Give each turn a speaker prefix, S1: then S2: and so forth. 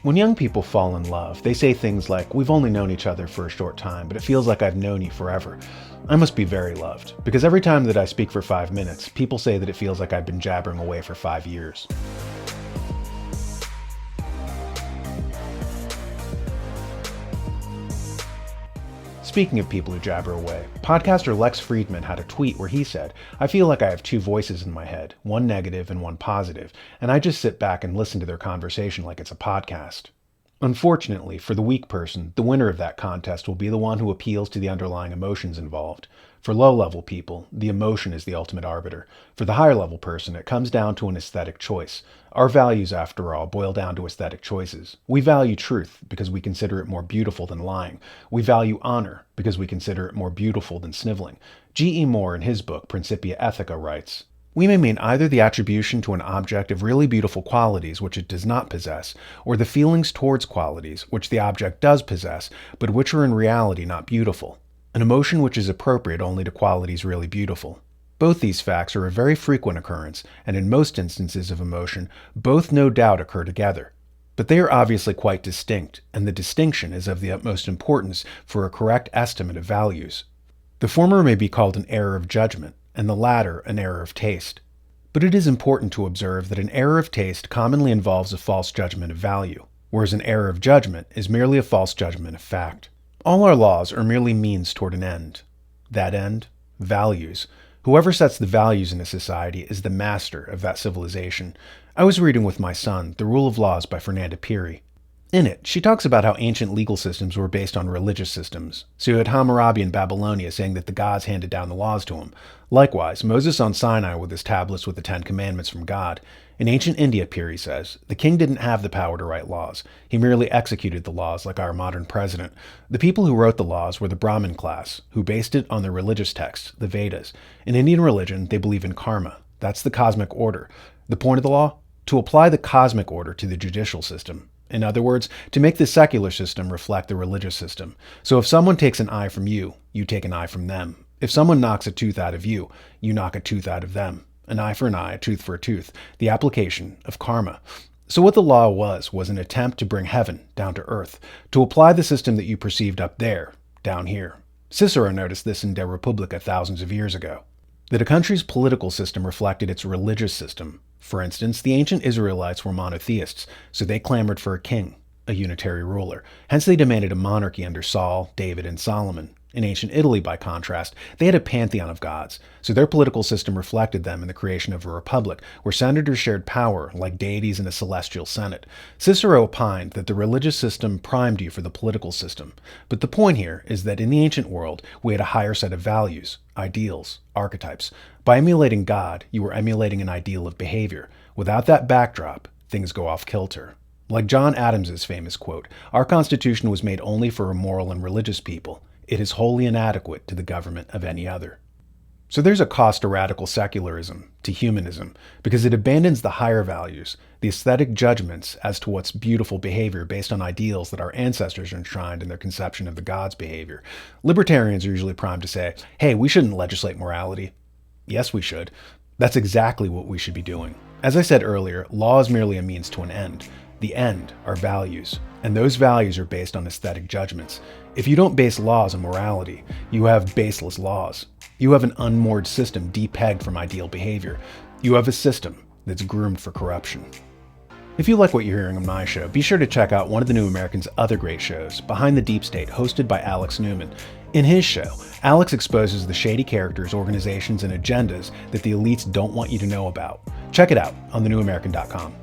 S1: When young people fall in love, they say things like, "We've only known each other for a short time, but it feels like I've known you forever. I must be very loved, because every time that I speak for 5 minutes, people say that it feels like I've been jabbering away for 5 years. Speaking of people who jabber away, podcaster Lex Friedman had a tweet where he said, "I feel like I have two voices in my head, one negative and one positive, and I just sit back and listen to their conversation like it's a podcast." Unfortunately, for the weak person, the winner of that contest will be the one who appeals to the underlying emotions involved. For low-level people, the emotion is the ultimate arbiter. For the higher-level person, it comes down to an aesthetic choice. Our values, after all, boil down to aesthetic choices. We value truth because we consider it more beautiful than lying. We value honor because we consider it more beautiful than sniveling. G.E. Moore, in his book Principia Ethica, writes, "We may mean either the attribution to an object of really beautiful qualities which it does not possess, or the feelings towards qualities which the object does possess, but which are in reality not beautiful. An emotion which is appropriate only to qualities really beautiful. Both these facts are a very frequent occurrence, and in most instances of emotion, both no doubt occur together. But they are obviously quite distinct, and the distinction is of the utmost importance for a correct estimate of values. The former may be called an error of judgment, and the latter an error of taste. But it is important to observe that an error of taste commonly involves a false judgment of value, whereas an error of judgment is merely a false judgment of fact. All our laws are merely means toward an end. That end? Values. Whoever sets the values in a society is the master of that civilization. I was reading with my son The Rule of Laws by Fernanda Piri. In it, she talks about how ancient legal systems were based on religious systems. So you had Hammurabi in Babylonia saying that the gods handed down the laws to him. Likewise, Moses on Sinai with his tablets with the 10 Commandments from God. In ancient India, Piri says, the king didn't have the power to write laws. He merely executed the laws like our modern president. The people who wrote the laws were the Brahmin class, who based it on their religious texts, the Vedas. In Indian religion, they believe in karma. That's the cosmic order. The point of the law? To apply the cosmic order to the judicial system. In other words, to make the secular system reflect the religious system. So if someone takes an eye from you, you take an eye from them. If someone knocks a tooth out of you, you knock a tooth out of them. An eye for an eye, a tooth for a tooth. The application of karma. So what the law was an attempt to bring heaven down to earth, to apply the system that you perceived up there, down here. Cicero noticed this in De Republica thousands of years ago. That a country's political system reflected its religious system. For instance, the ancient Israelites were monotheists, so they clamored for a king, a unitary ruler. Hence they demanded a monarchy under Saul, David, and Solomon. In ancient Italy, by contrast, they had a pantheon of gods, so their political system reflected them in the creation of a republic, where senators shared power like deities in a celestial senate. Cicero opined that the religious system primed you for the political system. But the point here is that in the ancient world, we had a higher set of values, ideals, archetypes. By emulating God, you were emulating an ideal of behavior. Without that backdrop, things go off kilter. Like John Adams's famous quote, "Our Constitution was made only for a moral and religious people. It is wholly inadequate to the government of any other." So there's a cost to radical secularism, to humanism, because it abandons the higher values, the aesthetic judgments as to what's beautiful behavior based on ideals that our ancestors enshrined in their conception of the gods' behavior. Libertarians are usually primed to say, hey, we shouldn't legislate morality. Yes, we should. That's exactly what we should be doing. As I said earlier, law is merely a means to an end. The end are values, and those values are based on aesthetic judgments. If you don't base laws on morality, you have baseless laws. You have an unmoored system depegged from ideal behavior. You have a system that's groomed for corruption. If you like what you're hearing on my show, be sure to check out one of the New American's other great shows, Behind the Deep State, hosted by Alex Newman. In his show, Alex exposes the shady characters, organizations, and agendas that the elites don't want you to know about. Check it out on thenewamerican.com.